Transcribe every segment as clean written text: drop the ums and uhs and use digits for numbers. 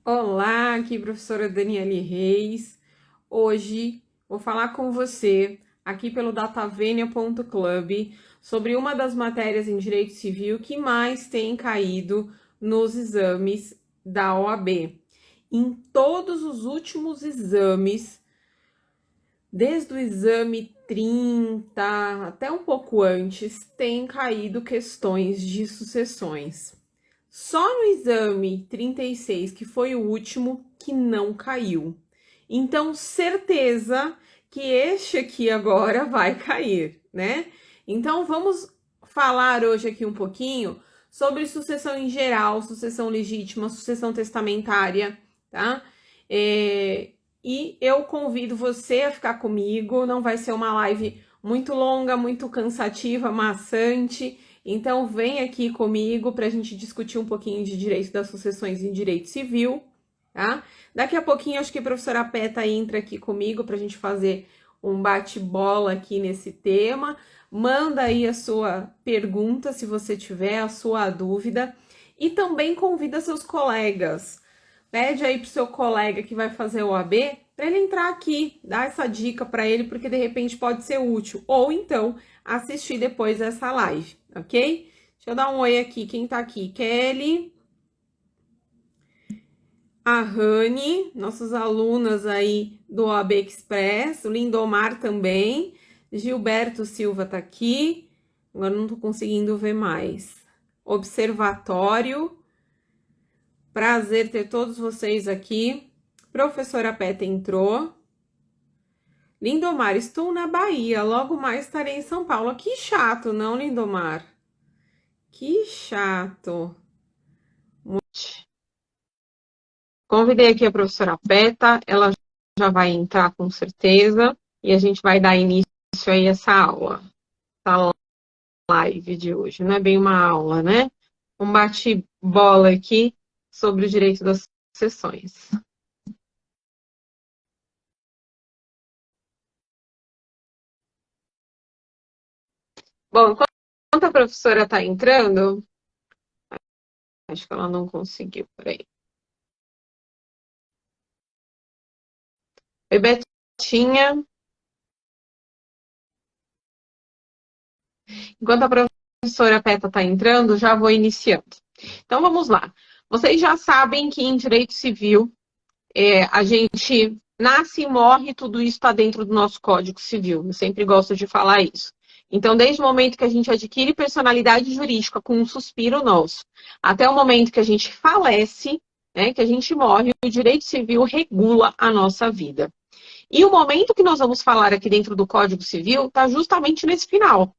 Olá, aqui professora Daniele Reis. Hoje vou falar com você aqui pelo datavenia.club sobre uma das matérias em Direito Civil que mais tem caído nos exames da OAB. Em todos os últimos exames, desde o exame 30 até um pouco antes, tem caído questões de sucessões. Só no exame 36, que foi o último, que não caiu. Então, certeza que este aqui agora vai cair, né? Então, vamos falar hoje aqui um pouquinho sobre sucessão em geral, sucessão legítima, sucessão testamentária, tá? E eu convido você a ficar comigo, não vai ser uma live muito longa, muito cansativa, maçante. Então, vem aqui comigo para a gente discutir um pouquinho de direito das sucessões em direito civil, tá? Daqui a pouquinho, acho que a professora Peta entra aqui comigo para a gente fazer um bate-bola aqui nesse tema. Manda aí a sua pergunta, se você tiver, a sua dúvida. E também convida seus colegas. Pede aí pro seu colega que vai fazer o AB para ele entrar aqui, dar essa dica para ele, porque de repente pode ser útil. Ou então assistir depois essa live, ok? Deixa eu dar um oi aqui. Quem tá aqui? Kelly, a Rani, nossas alunas aí do OAB Express, o Lindomar também, Gilberto Silva tá aqui, agora não tô conseguindo ver mais. Observatório, prazer ter todos vocês aqui. Professora Peta entrou. Lindomar, estou na Bahia, logo mais estarei em São Paulo. Que chato, não, Lindomar? Que chato. Convidei aqui a professora Peta, ela já vai entrar com certeza e a gente vai dar início aí a essa aula, essa live de hoje. Não é bem uma aula, né? Um bate-bola aqui sobre o direito das sucessões. Bom, enquanto a professora está entrando, acho que ela não conseguiu, peraí. Oi, Betinha. Enquanto a professora Peta está entrando, já vou iniciando. Então, vamos lá. Vocês já sabem que em direito civil, a gente nasce e morre, tudo isso está dentro do nosso Código Civil. Eu sempre gosto de falar isso. Então, desde o momento que a gente adquire personalidade jurídica com um suspiro nosso, até o momento que a gente falece, né, que a gente morre, o direito civil regula a nossa vida. E o momento que nós vamos falar aqui dentro do Código Civil está justamente nesse final.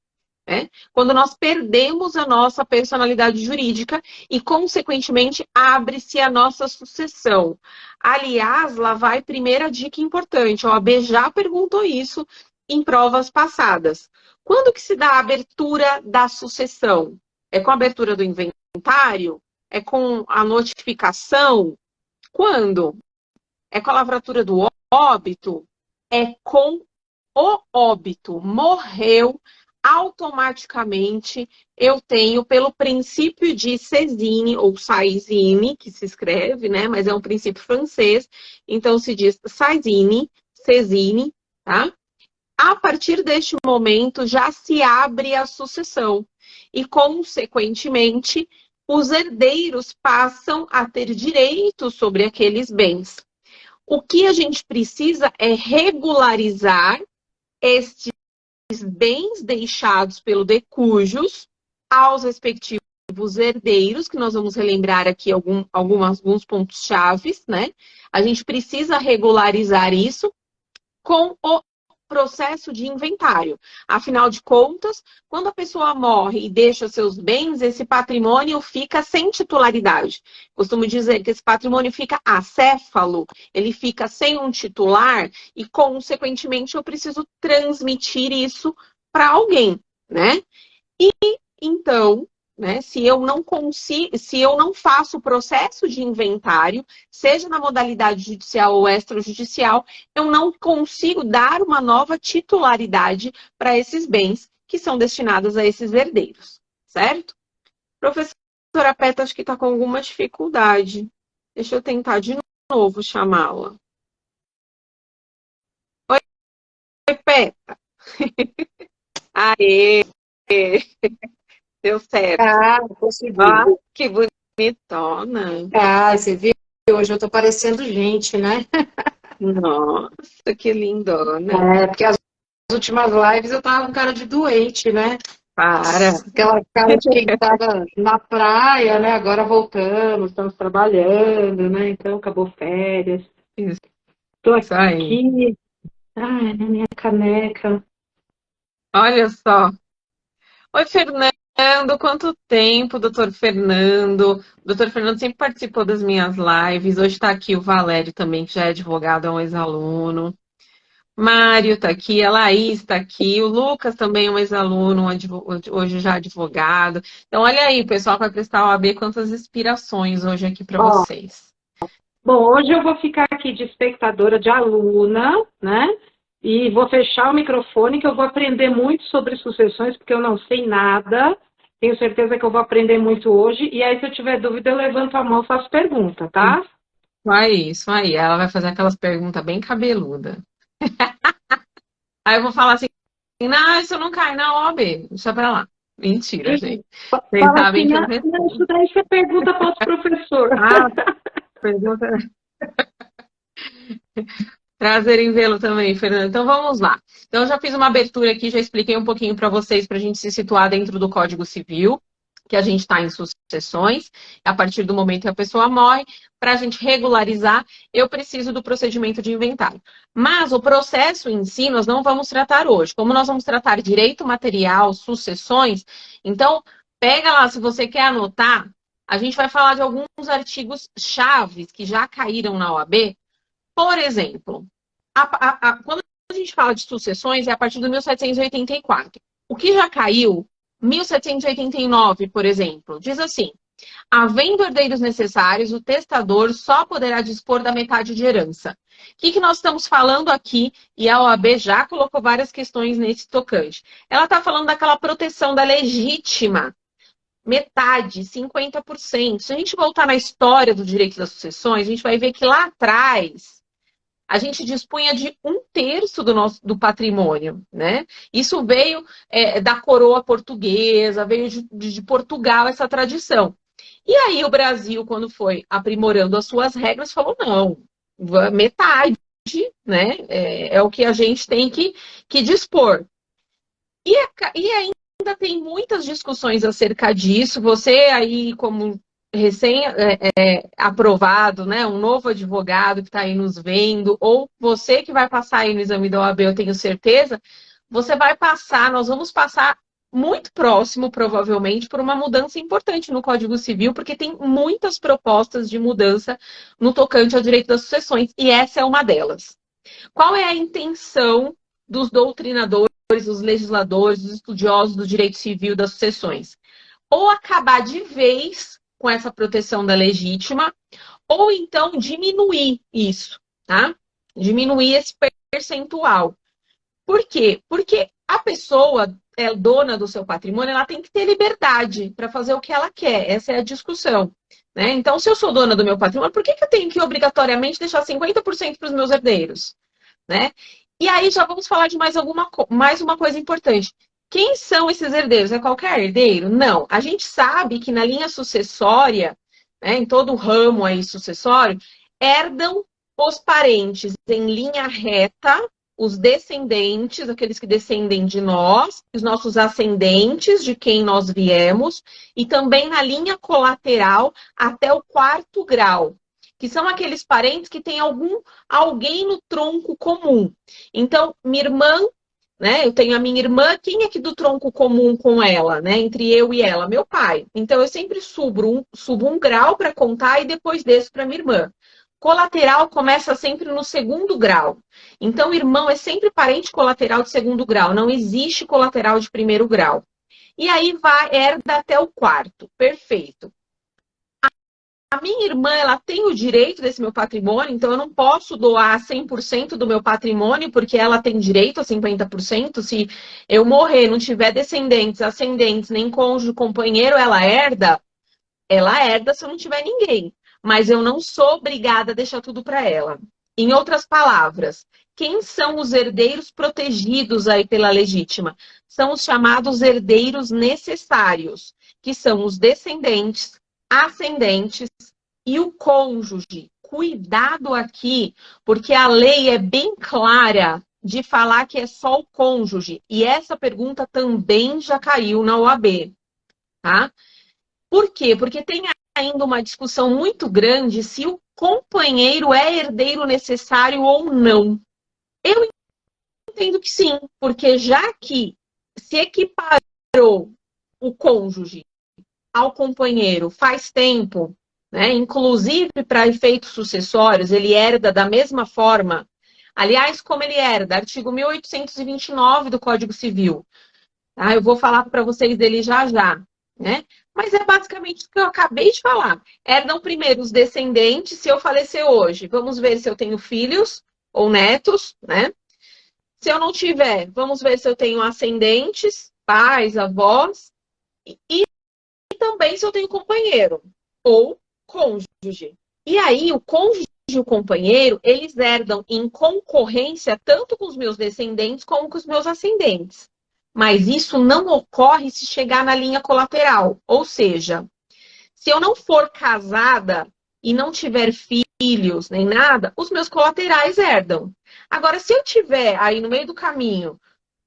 Né? Quando nós perdemos a nossa personalidade jurídica e, consequentemente, abre-se a nossa sucessão. Aliás, lá vai primeira dica importante. A OAB já perguntou isso em provas passadas. Quando que se dá a abertura da sucessão? É com a abertura do inventário? É com a notificação? Quando? É com a lavratura do óbito? É com o óbito. Morreu, automaticamente eu tenho, pelo princípio de Césine, ou Saizine, que se escreve, né? Mas é um princípio francês, então se diz Saizine, Césine, tá? A partir deste momento já se abre a sucessão e, consequentemente, os herdeiros passam a ter direito sobre aqueles bens. O que a gente precisa é regularizar estes bens deixados pelo decujus aos respectivos herdeiros, que nós vamos relembrar aqui alguns pontos chaves, né? A gente precisa regularizar isso com o processo de inventário. Afinal de contas, quando a pessoa morre e deixa seus bens, esse patrimônio fica sem titularidade. Costumo dizer que esse patrimônio fica acéfalo, ele fica sem um titular e, consequentemente, eu preciso transmitir isso para alguém, né? E, então, né, se eu não faço o processo de inventário, seja na modalidade judicial ou extrajudicial, eu não consigo dar uma nova titularidade para esses bens que são destinados a esses herdeiros, certo? Professora Peta, acho que está com alguma dificuldade. Deixa eu tentar de novo chamá-la. Oi, Peta. Aê, deu certo. Ah, consegui. Ah, que bonitona. Ah, você viu? Hoje eu tô parecendo gente, né? Nossa, que lindona. É, porque as últimas lives eu tava com cara de doente, né? Para. Aquela cara de quem tava na praia, né? Agora voltamos, estamos trabalhando, né? Então acabou férias. Isso Tô aí. aqui, ai, na minha caneca. Olha só. Oi, Fernando. Quanto tempo, doutor Fernando? O doutor Fernando sempre participou das minhas lives. Hoje está aqui o Valério também, que já é advogado, é um ex-aluno. Mário está aqui, a Laís está aqui, o Lucas também é um ex-aluno, hoje já advogado. Então, olha aí, o pessoal vai prestar o OAB, quantas inspirações hoje aqui para Ó, vocês. bom, hoje eu vou ficar aqui de espectadora, de aluna, né? E vou fechar o microfone, que eu vou aprender muito sobre sucessões, porque eu não sei nada. Tenho certeza que eu vou aprender muito hoje. E aí, se eu tiver dúvida, eu levanto a mão e faço pergunta, tá? Isso aí. Ela vai fazer aquelas perguntas bem cabeludas. Aí eu vou falar assim, não, isso não cai na OAB, deixa pra lá. Mentira, gente. Vocês Fala sabem assim, que eu ah, não, respondo. isso daí você pergunta para outro professor. Ah, pergunta. Prazer em vê-lo também, Fernando. Então vamos lá. Então eu já fiz uma abertura aqui, já expliquei um pouquinho para vocês para a gente se situar dentro do Código Civil, que a gente está em sucessões. A partir do momento que a pessoa morre, para a gente regularizar, eu preciso do procedimento de inventário. Mas o processo em si nós não vamos tratar hoje. Como nós vamos tratar direito material, sucessões, então pega lá, se você quer anotar, a gente vai falar de alguns artigos chaves que já caíram na OAB. Por exemplo, quando a gente fala de sucessões, é a partir de 1784. O que já caiu, 1789, por exemplo, diz assim: havendo herdeiros necessários, o testador só poderá dispor da metade de herança. O que nós estamos falando aqui? E a OAB já colocou várias questões nesse tocante. Ela está falando daquela proteção da legítima. Metade, 50%. Se a gente voltar na história do direito das sucessões, a gente vai ver que lá atrás a gente dispunha de 1/3 do patrimônio, né? Isso veio da coroa portuguesa, veio de Portugal essa tradição. E aí o Brasil, quando foi aprimorando as suas regras, falou, não, metade, né? É o que a gente tem que dispor. E ainda tem muitas discussões acerca disso. Você aí, como recém aprovado, né, um novo advogado que está aí nos vendo, ou você que vai passar aí no exame da OAB, eu tenho certeza, você vai passar, nós vamos passar muito próximo, provavelmente, por uma mudança importante no Código Civil, porque tem muitas propostas de mudança no tocante ao direito das sucessões, e essa é uma delas. Qual é a intenção dos doutrinadores, dos legisladores, dos estudiosos do direito civil das sucessões? Ou acabar de vez com essa proteção da legítima, ou então diminuir isso, tá? Diminuir esse percentual. Por quê? Porque a pessoa é dona do seu patrimônio, ela tem que ter liberdade para fazer o que ela quer. Essa é a discussão. Né? Então, se eu sou dona do meu patrimônio, por que eu tenho que obrigatoriamente deixar 50% para os meus herdeiros? Né? E aí já vamos falar de mais uma coisa importante. Quem são esses herdeiros? É qualquer herdeiro? Não. A gente sabe que na linha sucessória, né, em todo o ramo aí sucessório, herdam os parentes em linha reta, os descendentes, aqueles que descendem de nós, os nossos ascendentes, de quem nós viemos, e também na linha colateral até o 4º grau, que são aqueles parentes que têm alguém no tronco comum. Então, minha irmã, né? Eu tenho a minha irmã, quem é que do tronco comum com ela, né? Entre eu e ela, meu pai. Então, eu sempre subo um grau para contar e depois desço para minha irmã. Colateral começa sempre no 2º grau. Então, irmão é sempre parente colateral de 2º grau. Não existe colateral de 1º grau. E aí herda até o 4º. Perfeito. A minha irmã, ela tem o direito desse meu patrimônio, então eu não posso doar 100% do meu patrimônio, porque ela tem direito a 50%. Se eu morrer, não tiver descendentes, ascendentes, nem cônjuge, companheiro, ela herda se eu não tiver ninguém. mas eu não sou obrigada a deixar tudo para ela. Em outras palavras, quem são os herdeiros protegidos aí pela legítima? São os chamados herdeiros necessários, que são os descendentes, ascendentes e o cônjuge. Cuidado aqui, porque a lei é bem clara de falar que é só o cônjuge. E essa pergunta também já caiu na OAB, tá? Por quê? Porque tem ainda uma discussão muito grande se o companheiro é herdeiro necessário ou não. Eu entendo que sim, porque já que se equiparou o cônjuge ao companheiro faz tempo, né? Inclusive para efeitos sucessórios, ele herda da mesma forma. Aliás, como ele herda? Artigo 1829 do Código Civil. Tá? Eu vou falar para vocês dele já já, né? Mas é basicamente o que eu acabei de falar. Herdam primeiro os descendentes, se eu falecer hoje. Vamos ver se eu tenho filhos ou netos, né? Se eu não tiver, vamos ver se eu tenho ascendentes, pais, avós. E também se eu tenho companheiro ou cônjuge. E aí, o cônjuge e o companheiro, eles herdam em concorrência tanto com os meus descendentes como com os meus ascendentes. Mas isso não ocorre se chegar na linha colateral. Ou seja, se eu não for casada e não tiver filhos nem nada, os meus colaterais herdam. Agora, se eu tiver aí no meio do caminho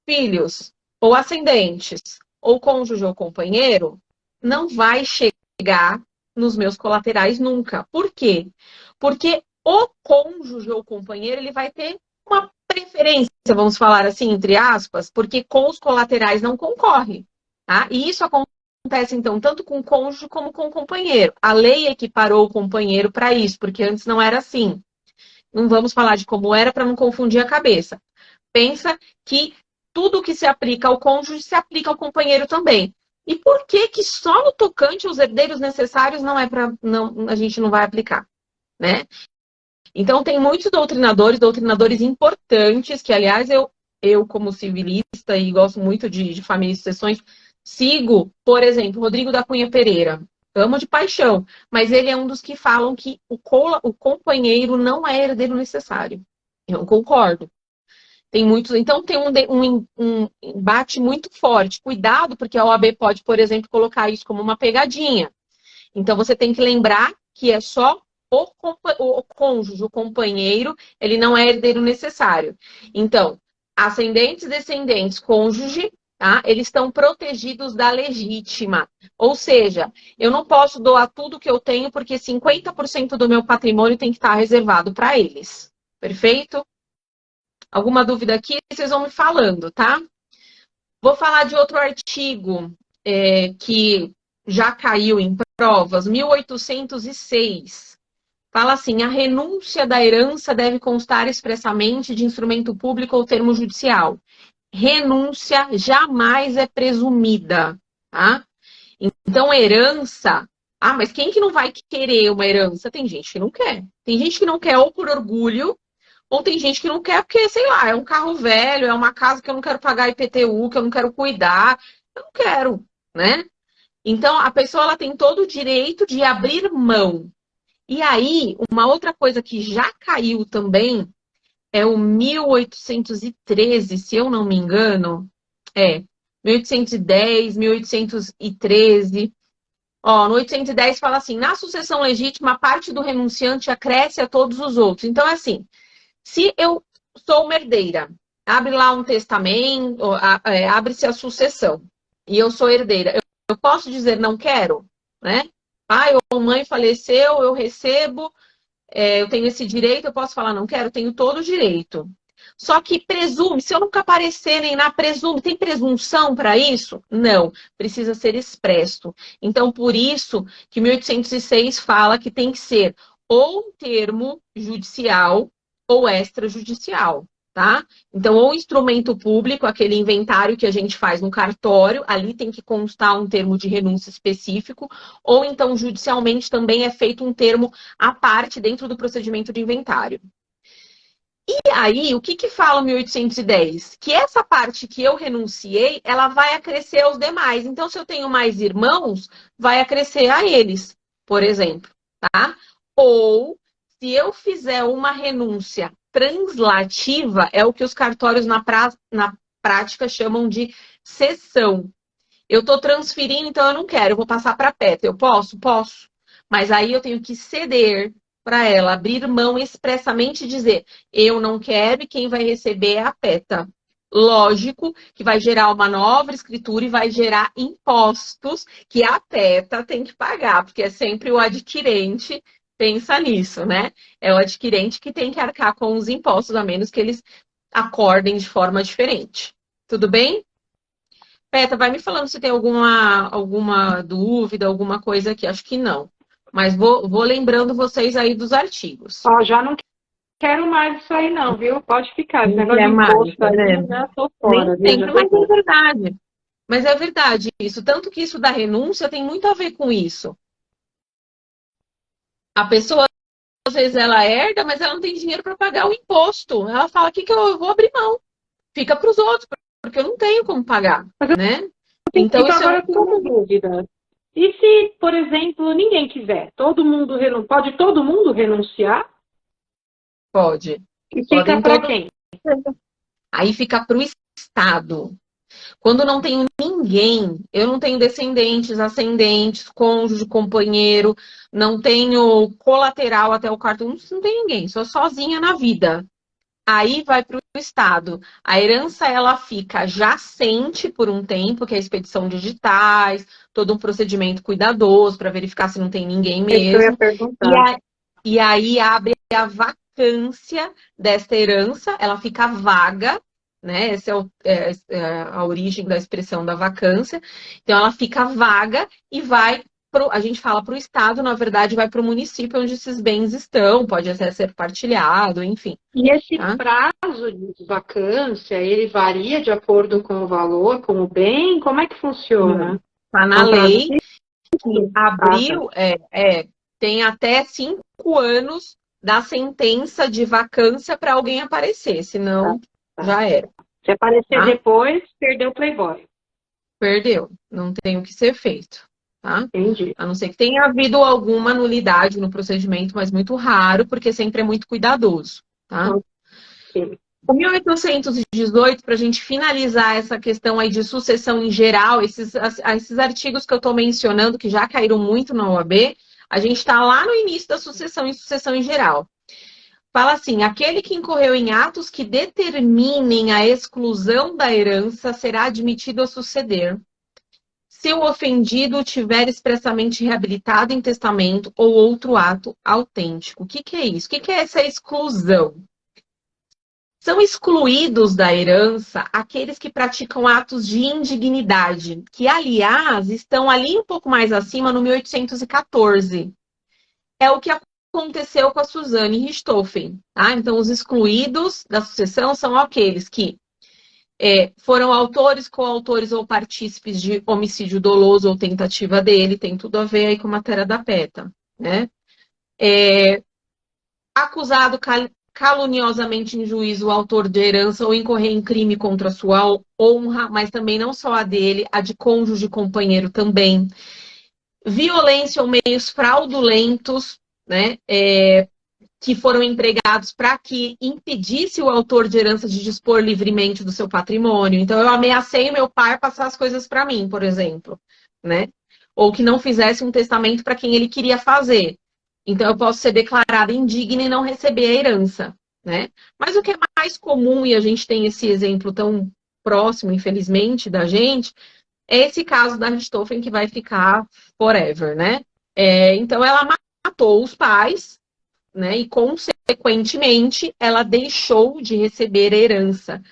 filhos ou ascendentes, ou cônjuge ou companheiro, não vai chegar nos meus colaterais nunca. Por quê? Porque o cônjuge ou companheiro, ele vai ter uma preferência, vamos falar assim, entre aspas, porque com os colaterais não concorre. Tá? E isso acontece, então, tanto com o cônjuge como com o companheiro. A lei equiparou o companheiro para isso, porque antes não era assim. Não vamos falar de como era para não confundir a cabeça. Pensa que tudo que se aplica ao cônjuge se aplica ao companheiro também. E por que que só no tocante aos herdeiros necessários não é para não, a gente não vai aplicar, né? Então tem muitos doutrinadores importantes que, aliás, eu como civilista e gosto muito de família e sucessões, sigo, por exemplo, Rodrigo da Cunha Pereira. Amo de paixão, mas ele é um dos que falam que o companheiro não é herdeiro necessário. Eu não concordo. Tem muitos, então tem um embate muito forte. Cuidado, porque a OAB pode, por exemplo, colocar isso como uma pegadinha. Então você tem que lembrar que é só o cônjuge, o companheiro, ele não é herdeiro necessário. Então, ascendentes, descendentes, cônjuge, tá? Eles estão protegidos da legítima. Ou seja, eu não posso doar tudo que eu tenho, porque 50% do meu patrimônio tem que estar reservado para eles. Perfeito? Alguma dúvida aqui, vocês vão me falando, tá? Vou falar de outro artigo que já caiu em provas, 1806. Fala assim, a renúncia da herança deve constar expressamente de instrumento público ou termo judicial. Renúncia jamais é presumida, tá? Então, herança... Ah, mas quem que não vai querer uma herança? Tem gente que não quer. Tem gente que não quer ou por orgulho, ou tem gente que não quer porque, sei lá, é um carro velho, é uma casa que eu não quero pagar IPTU, que eu não quero cuidar. Eu não quero, né? Então, a pessoa ela tem todo o direito de abrir mão. E aí, uma outra coisa que já caiu também é o 1813, se eu não me engano. 1810, 1813. Ó, no 810 fala assim, na sucessão legítima, a parte do renunciante acresce a todos os outros. Então, é assim, se eu sou uma herdeira, abre lá um testamento, abre-se a sucessão, e eu sou herdeira, eu posso dizer não quero, né? Pai ou mãe faleceu, eu recebo, eu tenho esse direito, eu posso falar não quero, tenho todo o direito. Só que presume, se eu nunca aparecer nem na presume, tem presunção para isso? Não, precisa ser expresso. Então, por isso que 1806 fala que tem que ser ou um termo judicial ou extrajudicial, tá? Então, ou instrumento público, aquele inventário que a gente faz no cartório, ali tem que constar um termo de renúncia específico, ou então, judicialmente, também é feito um termo à parte dentro do procedimento de inventário. E aí, o que que fala o 1810? Que essa parte que eu renunciei, ela vai acrescer aos demais. Então, se eu tenho mais irmãos, vai acrescer a eles, por exemplo, tá? ou se eu fizer uma renúncia translativa, é o que os cartórios na prática chamam de cessão. Eu estou transferindo, então eu não quero, eu vou passar para a PETA. Eu posso? Posso. Mas aí eu tenho que ceder para ela, abrir mão expressamente e dizer, eu não quero e quem vai receber é a PETA. Lógico que vai gerar uma nova escritura e vai gerar impostos que a PETA tem que pagar, porque é sempre o adquirente pensa nisso, né? É o adquirente que tem que arcar com os impostos, a menos que eles acordem de forma diferente. Tudo bem? Peta, vai me falando se tem alguma dúvida, alguma coisa aqui. Acho que não. Mas vou lembrando vocês aí dos artigos. Ó, já não quero mais isso aí não, viu? Pode ficar. Esse Não negócio quer de mais, imposto tá aí, vendo? já tô fora. Nem Viu? Já sempre, tô mas é fora. verdade. Mas é verdade isso. Tanto que isso da renúncia tem muito a ver com isso. A pessoa, às vezes, ela herda, mas ela não tem dinheiro para pagar o imposto. Ela fala, aqui que eu vou abrir mão. Fica para os outros, porque eu não tenho como pagar, né? Então, Então isso é agora eu tenho uma dúvida. E se, por exemplo, ninguém quiser? Pode todo mundo renunciar? pode. E fica Podem para todos. quem? Aí fica para o Estado. Quando não tenho ninguém, eu não tenho descendentes, ascendentes, cônjuge, companheiro, não tenho colateral até o quarto, não tem ninguém, sou sozinha na vida. Aí vai para o Estado. A herança ela fica jacente por um tempo, que é a expedição de digitais, todo um procedimento cuidadoso para verificar se não tem ninguém Isso que eu ia mesmo. E, perguntar. e aí abre a vacância desta herança, ela fica vaga, né? Essa é a origem da expressão da vacância. Então ela fica vaga e vai a gente fala para o Estado, na verdade, vai para o município onde esses bens estão, pode até ser partilhado, enfim. E esse Tá? prazo de vacância, ele varia de acordo com o valor, com o bem? Como é que funciona? Está É na um prazo lei que fixo? Ah, tá. abriu, tem até 5 anos da sentença de vacância para alguém aparecer, Tá, senão tá. já era. Se aparecer Tá? depois, perdeu o Playboy. Perdeu, não tem o que ser feito. Tá? Entendi. A não ser que tenha havido alguma nulidade no procedimento, mas muito raro, porque sempre é muito cuidadoso. Tá? Ok. O 1818, para a gente finalizar essa questão aí de sucessão em geral, esses artigos que eu estou mencionando, que já caíram muito na OAB, a gente está lá no início da sucessão e sucessão em geral. Fala assim, aquele que incorreu em atos que determinem a exclusão da herança será admitido a suceder, se o ofendido tiver expressamente reabilitado em testamento ou outro ato autêntico. O que é isso? O que é essa exclusão? São excluídos da herança aqueles que praticam atos de indignidade, que, aliás, estão ali um pouco mais acima no 1814. É o que aconteceu com a Suzane Richthofen. Tá? Então, os excluídos da sucessão são aqueles que foram autores, coautores ou partícipes de homicídio doloso ou tentativa dele, tem tudo a ver aí com a matéria da PETA. Né? Acusado caluniosamente em juízo o autor de herança ou incorrer em crime contra a sua honra, mas também não só a dele, a de cônjuge e companheiro também. Violência ou meios fraudulentos, né, que foram empregados para que impedisse o autor de herança de dispor livremente do seu patrimônio. Então, eu ameacei meu pai a passar as coisas para mim, por exemplo, né? Ou que não fizesse um testamento para quem ele queria fazer. Então, eu posso ser declarada indigna e não receber a herança, né? Mas o que é mais comum, e a gente tem esse exemplo tão próximo, infelizmente, da gente, é esse caso da Richthofen que vai ficar forever, né? Então, ela matou os pais, né? E, consequentemente, ela deixou de receber a herança.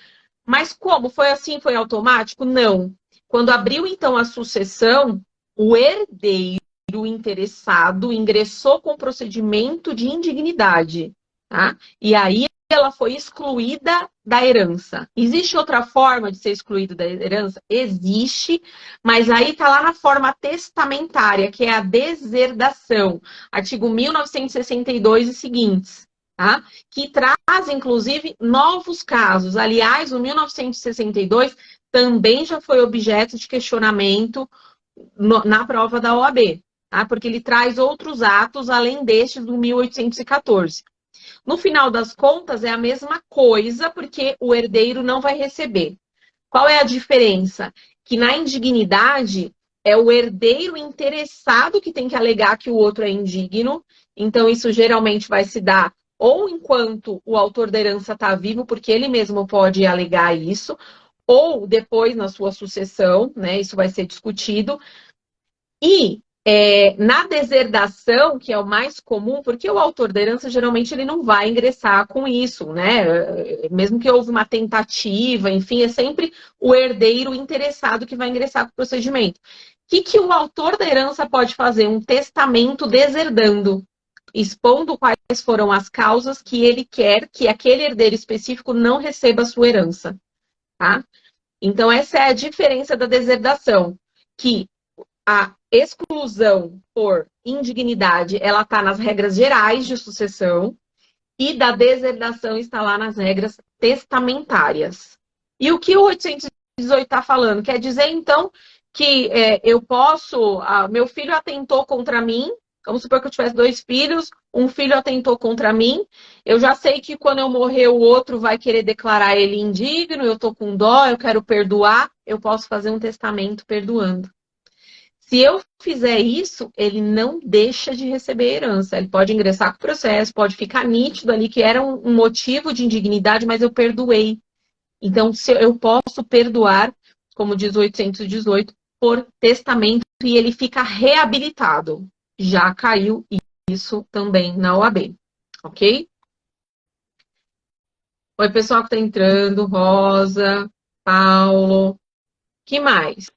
Mas como? Foi assim? Foi automático? Não. Quando abriu, então, a sucessão, o herdeiro interessado ingressou com procedimento de indignidade, tá? E aí ela foi excluída da herança. Existe outra forma de ser excluído da herança? Existe, mas aí está lá na forma testamentária, que é a deserdação. Artigo 1962 e seguintes. Tá? Que traz, inclusive, novos casos. Aliás, o 1962 também já foi objeto de questionamento na prova da OAB. tá? Porque ele traz outros atos além destes do 1814. No final das contas, é a mesma coisa, porque o herdeiro não vai receber. Qual é a diferença? Que na indignidade é o herdeiro interessado que tem que alegar que o outro é indigno. Então, isso geralmente vai se dar ou enquanto o autor da herança está vivo, porque ele mesmo pode alegar isso, ou depois na sua sucessão, né? Isso vai ser discutido. E na deserdação, que é o mais comum, porque o autor da herança geralmente ele não vai ingressar com isso, né? Mesmo que houve uma tentativa, enfim, é sempre o herdeiro interessado que vai ingressar com o procedimento. O que o autor da herança pode fazer? Um testamento deserdando, expondo quais foram as causas que ele quer que aquele herdeiro específico não receba a sua herança, tá? Então, essa é a diferença da deserdação, que a exclusão por indignidade, ela está nas regras gerais de sucessão e da deserdação está lá nas regras testamentárias. E o que o 818 está falando? Quer dizer, então, que eu posso... meu filho atentou contra mim, vamos supor que eu tivesse 2 filhos, um filho atentou contra mim, eu já sei que quando eu morrer o outro vai querer declarar ele indigno, eu estou com dó, eu quero perdoar, eu posso fazer um testamento perdoando. Se eu fizer isso, ele não deixa de receber herança. Ele pode ingressar com o processo, pode ficar nítido ali que era um motivo de indignidade, mas eu perdoei. Então, se eu posso perdoar, como diz o 818, por testamento e ele fica reabilitado. Já caiu isso também na OAB, ok? Oi, pessoal que está entrando, Rosa, Paulo, que mais?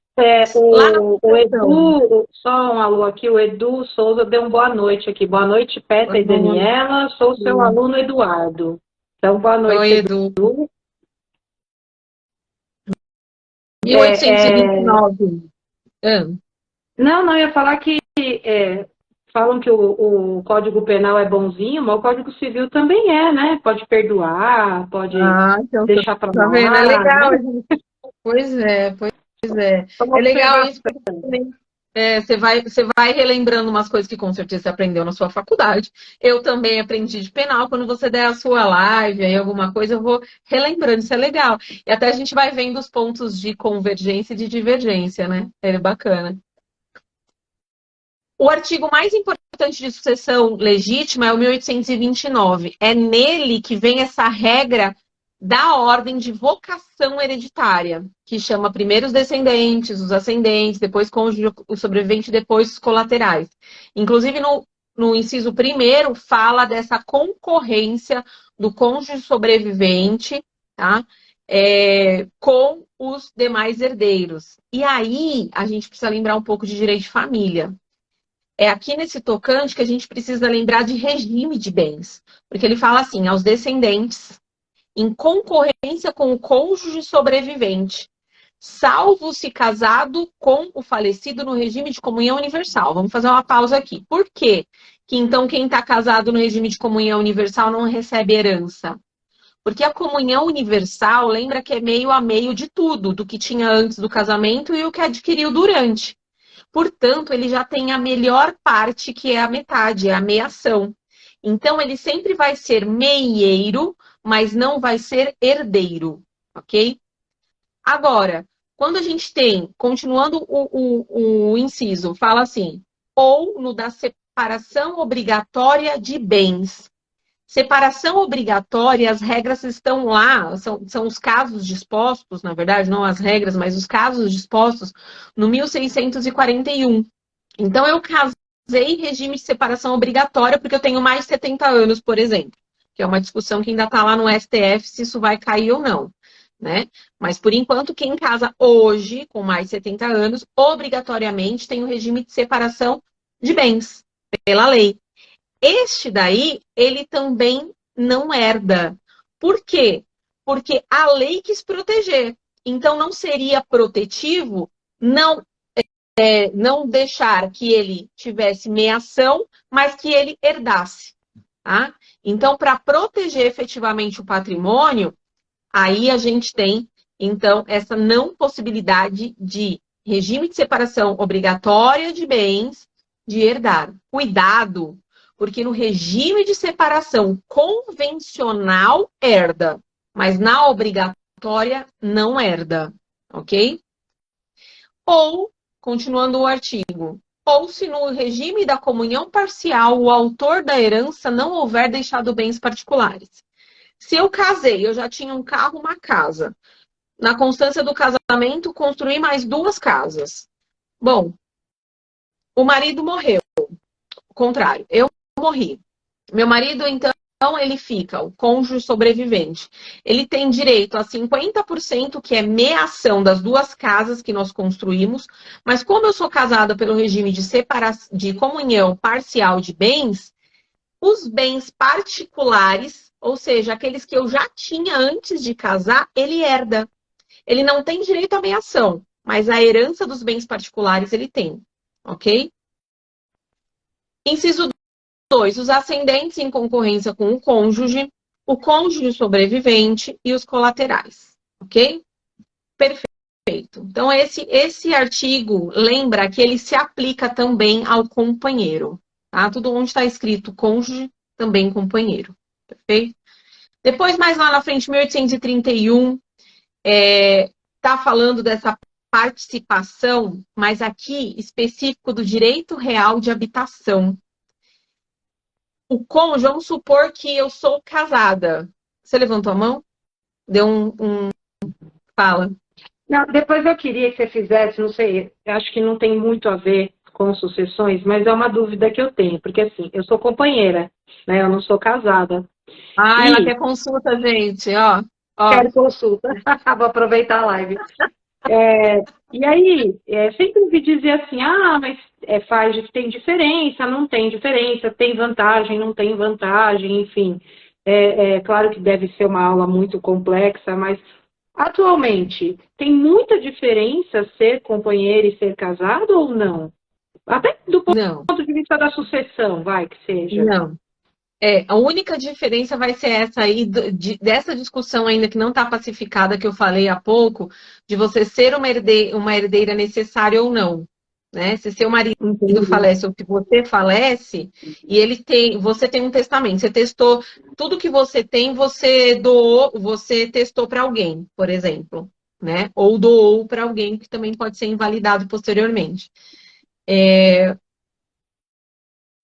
O Edu, só um alô aqui, o Edu Souza deu uma boa noite aqui. Boa noite, Petra e Daniela. Sou seu aluno Eduardo. Então, boa noite, oi, Edu. 1829. Não, eu ia falar que falam que o Código Penal é bonzinho, mas o Código Civil também é, né? Pode perdoar, pode então deixar para lá. Tá vendo? É legal. Né? Pois é. É legal isso, porque você vai relembrando umas coisas que com certeza você aprendeu na sua faculdade. Eu também aprendi de penal. Quando você der a sua live, aí alguma coisa, eu vou relembrando. Isso é legal. E até a gente vai vendo os pontos de convergência e de divergência, né? É bacana. O artigo mais importante de sucessão legítima é o 1829. É nele que vem essa regra da ordem de vocação hereditária, que chama primeiro os descendentes, os ascendentes, depois cônjuge, o sobrevivente, depois os colaterais. Inclusive, no inciso primeiro, fala dessa concorrência do cônjuge sobrevivente, tá? Com os demais herdeiros. E aí, a gente precisa lembrar um pouco de direito de família. É aqui nesse tocante que a gente precisa lembrar de regime de bens. Porque ele fala assim, aos descendentes, em concorrência com o cônjuge sobrevivente, salvo se casado com o falecido no regime de comunhão universal. Vamos fazer uma pausa aqui. Por quê? Que então quem está casado no regime de comunhão universal não recebe herança? Porque a comunhão universal lembra que é meio a meio de tudo, do que tinha antes do casamento e o que adquiriu durante. Portanto, ele já tem a melhor parte, que é a metade, é a meiação. Então, ele sempre vai ser meieiro, mas não vai ser herdeiro, ok? Agora, quando a gente tem, continuando o inciso, fala assim, ou no da separação obrigatória de bens. Separação obrigatória, as regras estão lá, são os casos dispostos, na verdade, não as regras, mas os casos dispostos no 1641. Então, eu casei em regime de separação obrigatória porque eu tenho mais de 70 anos, por exemplo, que é uma discussão que ainda está lá no STF se isso vai cair ou não, né? Mas, por enquanto, quem casa hoje, com mais de 70 anos, obrigatoriamente tem o regime de separação de bens, pela lei. Este daí, ele também não herda. Por quê? Porque a lei quis proteger. Então, não seria protetivo não deixar que ele tivesse meação, mas que ele herdasse. Tá? Então, para proteger efetivamente o patrimônio, aí a gente tem, então, essa não possibilidade de regime de separação obrigatória de bens de herdar. Cuidado, porque no regime de separação convencional herda, mas na obrigatória não herda, ok? Ou, continuando o artigo, ou se no regime da comunhão parcial o autor da herança não houver deixado bens particulares. Se eu casei, eu já tinha um carro, uma casa. Na constância do casamento, construí mais 2 casas. Bom, o marido morreu. O contrário, eu morri. Meu marido, então, ele fica, o cônjuge sobrevivente. Ele tem direito a 50%, que é meação das 2 casas que nós construímos, mas como eu sou casada pelo regime de comunhão parcial de bens, os bens particulares, ou seja, aqueles que eu já tinha antes de casar, ele herda. Ele não tem direito à meação, mas a herança dos bens particulares ele tem, ok? Inciso 2, os ascendentes em concorrência com o cônjuge sobrevivente e os colaterais, ok? Perfeito. Então, esse artigo lembra que ele se aplica também ao companheiro, tá? Tudo onde está escrito cônjuge, também companheiro, perfeito? Depois, mais lá na frente, 1831, tá falando dessa participação, mas aqui específico do direito real de habitação. O cônjuge, vamos supor que eu sou casada. Você levantou a mão? Deu Fala. Não, depois eu queria que você fizesse, não sei, eu acho que não tem muito a ver com sucessões, mas é uma dúvida que eu tenho, porque assim, eu sou companheira, né? Eu não sou casada. Ela quer consulta, gente, ó. Quero consulta. Vou aproveitar a live. E aí, sempre me dizia assim, mas tem diferença, não tem diferença, tem vantagem, não tem vantagem, enfim. Claro que deve ser uma aula muito complexa, mas atualmente, tem muita diferença ser companheiro e ser casado ou não? Até do ponto de vista da sucessão, vai que seja. Não. A única diferença vai ser essa aí, dessa discussão ainda que não está pacificada, que eu falei há pouco, de você ser uma herdeira necessária ou não. Né? Se seu marido falece ou que você falece, e você tem um testamento, você testou, tudo que você tem, você doou, você testou para alguém, por exemplo. Né? Ou doou para alguém que também pode ser invalidado posteriormente.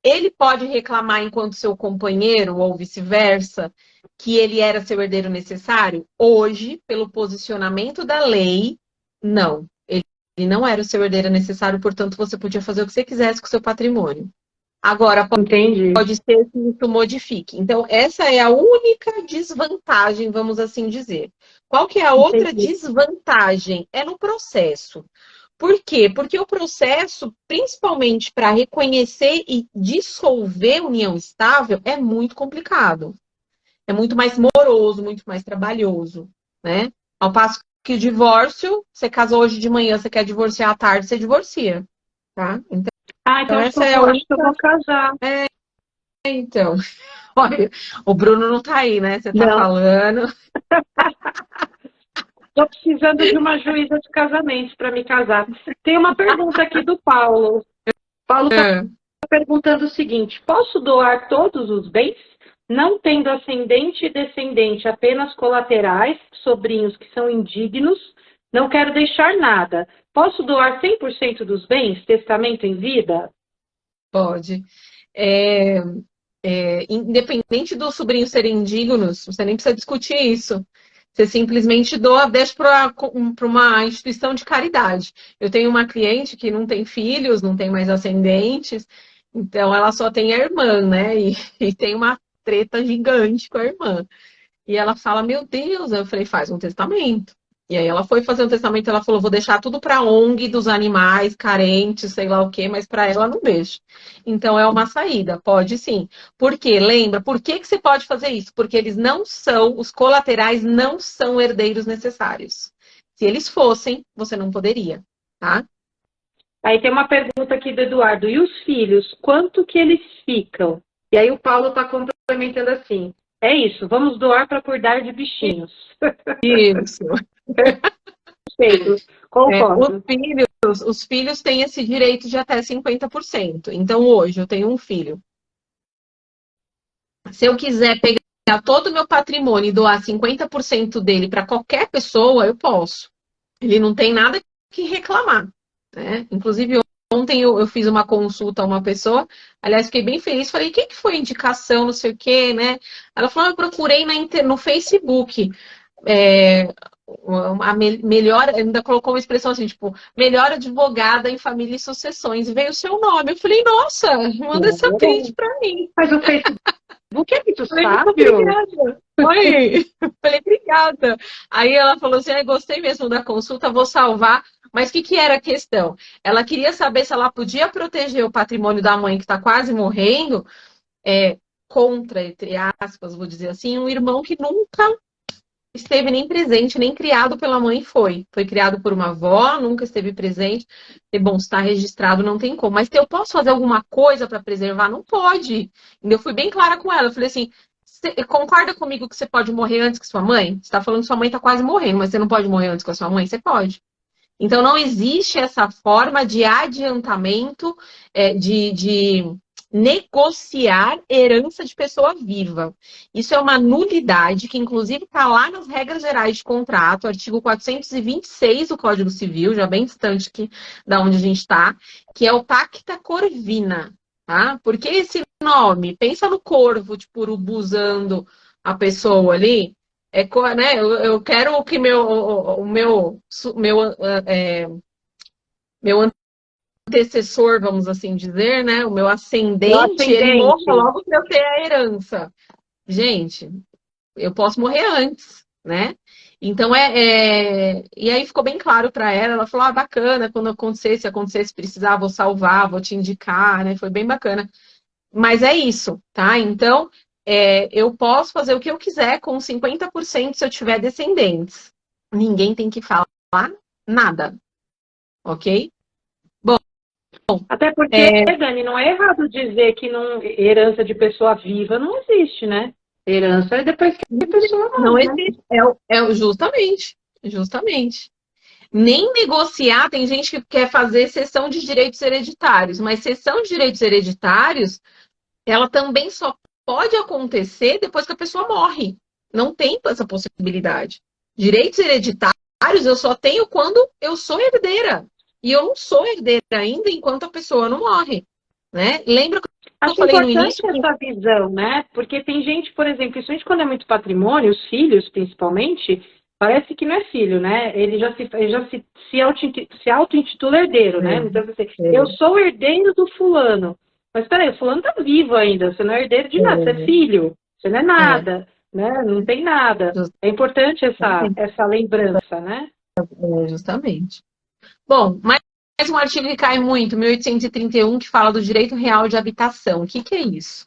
Ele pode reclamar enquanto seu companheiro, ou vice-versa, que ele era seu herdeiro necessário? Hoje, pelo posicionamento da lei, não. Ele não era o seu herdeiro necessário, portanto, você podia fazer o que você quisesse com o seu patrimônio. Agora, pode ser que isso modifique. Então, essa é a única desvantagem, vamos assim dizer. Qual que é a outra desvantagem? É no processo. Por quê? Porque o processo, principalmente para reconhecer e dissolver união estável, é muito complicado. É muito mais moroso, muito mais trabalhoso, né? Ao passo que o divórcio, você casou hoje de manhã, você quer divorciar à tarde, você divorcia, tá? Então essa é a única que eu vou casar. Então, olha, o Bruno não tá aí, né? Você tá falando. Estou precisando de uma juíza de casamentos para me casar. Tem uma pergunta aqui do Paulo. Paulo está perguntando o seguinte: posso doar todos os bens, não tendo ascendente e descendente, apenas colaterais, sobrinhos que são indignos, não quero deixar nada. Posso doar 100% dos bens, testamento em vida? Pode. Independente dos sobrinhos serem indignos, você nem precisa discutir isso. Você simplesmente deixa para uma instituição de caridade. Eu tenho uma cliente que não tem filhos, não tem mais ascendentes, então ela só tem a irmã, né? E tem uma treta gigante com a irmã. E ela fala, meu Deus, eu falei, faz um testamento. E aí ela foi fazer um testamento, ela falou, vou deixar tudo para a ONG dos animais carentes, sei lá o quê, mas para ela não deixa. Então é uma saída, pode sim. Por quê? Lembra, por que você pode fazer isso? Porque eles não são, os colaterais não são herdeiros necessários. Se eles fossem, você não poderia, tá? Aí tem uma pergunta aqui do Eduardo. E os filhos, quanto que eles ficam? E aí o Paulo está complementando assim. É isso, vamos doar para cuidar de bichinhos. Isso. Perfeito, concordo. Os filhos têm esse direito de até 50%. Então, hoje, eu tenho um filho. Se eu quiser pegar todo o meu patrimônio e doar 50% dele para qualquer pessoa, eu posso. Ele não tem nada que reclamar, né? Inclusive, ontem eu fiz uma consulta a uma pessoa, aliás, fiquei bem feliz, falei, o que foi indicação, não sei o quê, né? Ela falou, eu procurei no Facebook, a melhor, ainda colocou uma expressão assim, tipo, melhor advogada em família e sucessões, e veio o seu nome. Eu falei, nossa, manda essa print pra mim. Mas o Facebook é muito Falei, sábio. obrigada. Oi. Falei, obrigada. Aí ela falou assim, gostei mesmo da consulta, vou salvar. Mas o que era a questão? Ela queria saber se ela podia proteger o patrimônio da mãe que está quase morrendo contra, entre aspas, vou dizer assim, um irmão que nunca esteve nem presente, nem criado pela mãe foi. Foi criado por uma avó, nunca esteve presente. E, bom, se está registrado, não tem como. Mas se eu posso fazer alguma coisa para preservar? Não pode. Eu fui bem clara com ela. Eu falei assim, você concorda comigo que você pode morrer antes que sua mãe? Você está falando que sua mãe está quase morrendo, mas você não pode morrer antes que a sua mãe? Você pode. Então, não existe essa forma de adiantamento, de negociar herança de pessoa viva. Isso é uma nulidade que, inclusive, está lá nas regras gerais de contrato, artigo 426 do Código Civil, já bem distante aqui da onde a gente está, que é o pacta corvina. Tá? Porque esse nome, pensa no corvo, tipo, urubuzando a pessoa ali, né? Eu quero que meu antecessor, vamos assim dizer, né? O meu ascendente, ele morra logo para eu ter a herança. Gente, eu posso morrer antes, né? Então, e aí ficou bem claro para ela. Ela falou, bacana, quando acontecer, se acontecesse, precisar, vou salvar, vou te indicar, né? Foi bem bacana. Mas é isso, tá? Então, eu posso fazer o que eu quiser com 50% se eu tiver descendentes. Ninguém tem que falar nada, ok? Bom. Até porque, Dani, não é errado dizer que herança de pessoa viva não existe, né? Herança é depois que a pessoa morre. Não existe. Justamente. Nem negociar, tem gente que quer fazer cessão de direitos hereditários, mas cessão de direitos hereditários, ela também só pode acontecer depois que a pessoa morre. Não tem essa possibilidade. Direitos hereditários eu só tenho quando eu sou herdeira. E eu não sou herdeira ainda enquanto a pessoa não morre. Né? Lembra que eu falei no início? Essa visão, né? Porque tem gente, por exemplo, principalmente quando é muito patrimônio, os filhos, principalmente, parece que não é filho, né? Ele já se auto-intitula herdeiro, né? Então, assim, eu sou herdeiro do fulano. Mas peraí, o fulano tá vivo ainda, você não é herdeiro de nada, você é filho, você não é nada, né? Não tem nada. É importante essa lembrança, né? Justamente. Bom, mais um artigo que cai muito, 1831, que fala do direito real de habitação. O que é isso?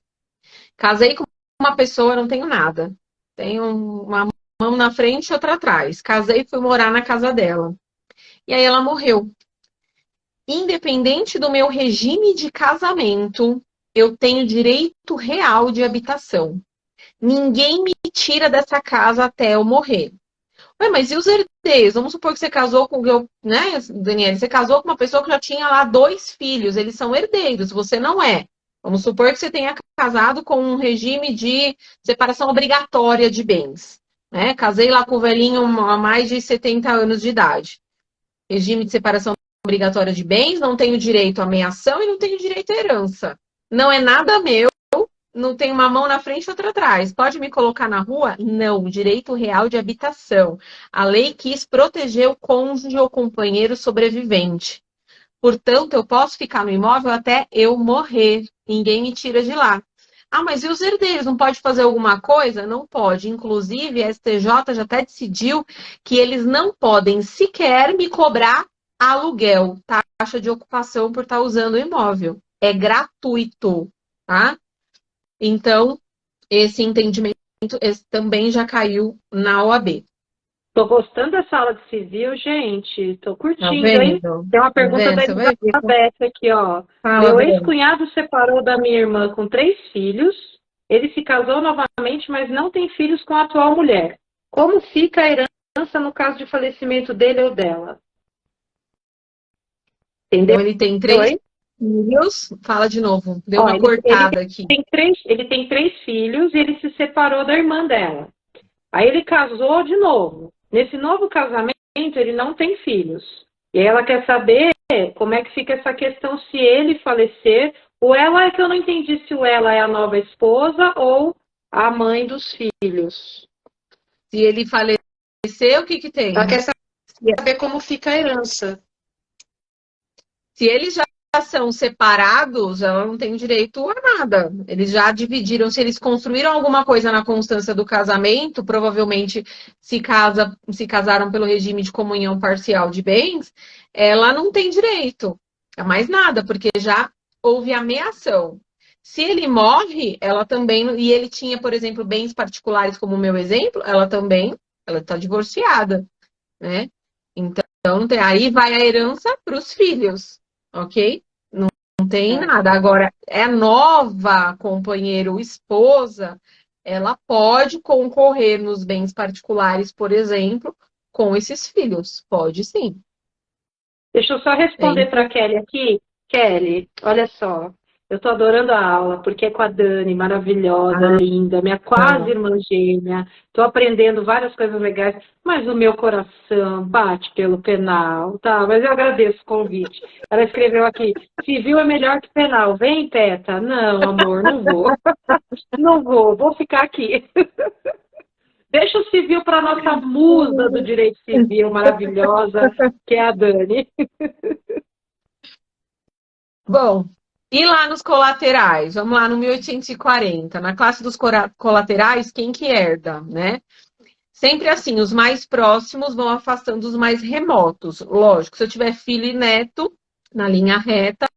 Casei com uma pessoa, não tenho nada. Tenho uma mão na frente e outra atrás. Casei e fui morar na casa dela. E aí ela morreu. Independente do meu regime de casamento, eu tenho direito real de habitação. Ninguém me tira dessa casa até eu morrer. Ué, mas e os herdeiros? Vamos supor que você casou com, né, Daniela? Você casou com uma pessoa que já tinha lá 2 filhos. Eles são herdeiros, você não é. Vamos supor que você tenha casado com um regime de separação obrigatória de bens. Né? Casei lá com o velhinho há mais de 70 anos de idade. Regime de separação obrigatória de bens, não tenho direito à meação e não tenho direito à herança. Não é nada meu, não tenho uma mão na frente e outra atrás. Pode me colocar na rua? Não, direito real de habitação. A lei quis proteger o cônjuge ou companheiro sobrevivente. Portanto, eu posso ficar no imóvel até eu morrer. Ninguém me tira de lá. Mas e os herdeiros? Não pode fazer alguma coisa? Não pode. Inclusive, a STJ já até decidiu que eles não podem sequer me cobrar aluguel, taxa de ocupação por estar usando o imóvel. É gratuito, tá? Então, esse entendimento também já caiu na OAB. Tô gostando dessa aula de civil, gente. Tô curtindo, hein? Tem uma pergunta da Elizabeth aqui, ó. Meu ex-cunhado separou da minha irmã com 3 filhos. Ele se casou novamente, mas não tem filhos com a atual mulher. Como fica a herança no caso de falecimento dele ou dela. Entendeu? Então, Ele tem 3 filhos. Fala de novo. Deu uma cortada aqui. Ele tem 3 filhos e ele se separou da irmã dela. Aí ele casou de novo. Nesse novo casamento, ele não tem filhos. E aí ela quer saber como é que fica essa questão se ele falecer. O ela é que eu não entendi se o ela é a nova esposa ou a mãe dos filhos. Se ele falecer, o que que tem? Ela quer saber como fica a herança. Se eles já são separados, ela não tem direito a nada. Eles já dividiram. Se eles construíram alguma coisa na constância do casamento, provavelmente se casaram pelo regime de comunhão parcial de bens, ela não tem direito a mais nada, porque já houve ameação. Se ele morre, ela também. E ele tinha, por exemplo, bens particulares, como o meu exemplo, ela também. Ela está divorciada, né? Então, aí vai a herança para os filhos. Ok? Não tem nada. Agora, é nova companheira ou esposa, ela pode concorrer nos bens particulares, por exemplo, com esses filhos. Pode sim. Deixa eu só responder para a Kelly aqui. Kelly, olha só. Eu estou adorando a aula, porque é com a Dani, maravilhosa, linda, minha quase irmã gêmea. Estou aprendendo várias coisas legais, mas o meu coração bate pelo penal, tá? Mas eu agradeço o convite. Ela escreveu aqui, civil é melhor que penal. Vem, Teta. Não, amor, não vou. Não vou ficar aqui. Deixa o civil para nossa musa do direito civil maravilhosa, que é a Dani. Bom, e lá nos colaterais? Vamos lá no 1840. Na classe dos colaterais, quem que herda, né? Sempre assim, os mais próximos vão afastando os mais remotos. Lógico, se eu tiver filho e neto na linha reta,